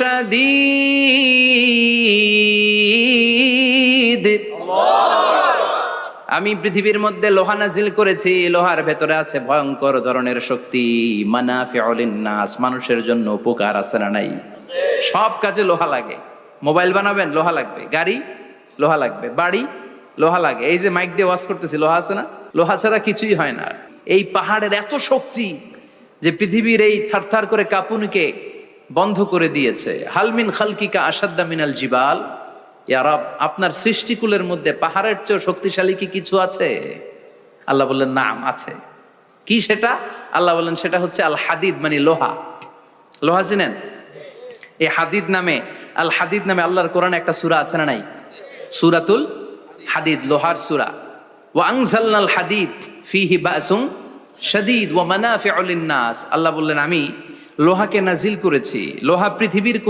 শাদীদ। আমি পৃথিবীর মধ্যে লোহা নাজিল করেছি, লোহার ভেতরে আছে ভয়ঙ্কর ধরনের শক্তি। মানাফিউ লিন-নাস, মানুষের জন্য উপকার আছে না নাই? সব কাজে লোহা লাগে। মোবাইল বানাবেন, লোহা লাগবে। গাড়ি, লোহা লাগবে। বাড়ি, লোহা লাগে। এই যে মাইক দিয়ে ওয়াজ করতেছি, লোহা আছে না? লোহা ছাড়া কিছুই হয় না। এই পাহাড়ের এত শক্তি যে পৃথিবীর এই থারথার করে কাঁপুনিকে বন্ধ করে দিয়েছে। হালমিন খালকিকা আসাদ্দা মিনাল জিবাল। ইয়া রব, আপনার সৃষ্টিকুলের মধ্যে পাহাড়ের চেয়ে শক্তিশালী কি কিছু আছে? আল্লাহ বললেন নাম আছে। কি সেটা? আল্লাহ বললেন সেটা হচ্ছে আল হাদিদ, মানে লোহা। লোহা চিনেন? এই হাদিদ নামে, আল হাদিদ নামে আল্লাহর কোরআনে একটা সূরা আছে না নাই? সূরাতুল হাদিদ, লোহার সূরা। ওয়া আনজালনাল হাদিদ ফীহি বাসুন শাদীদ ওয়া মানাফিউ লিন-নাস। আল্লাহ বললেন আমি লোহাকে নাজিল করেছি। লোহা পৃথিবীর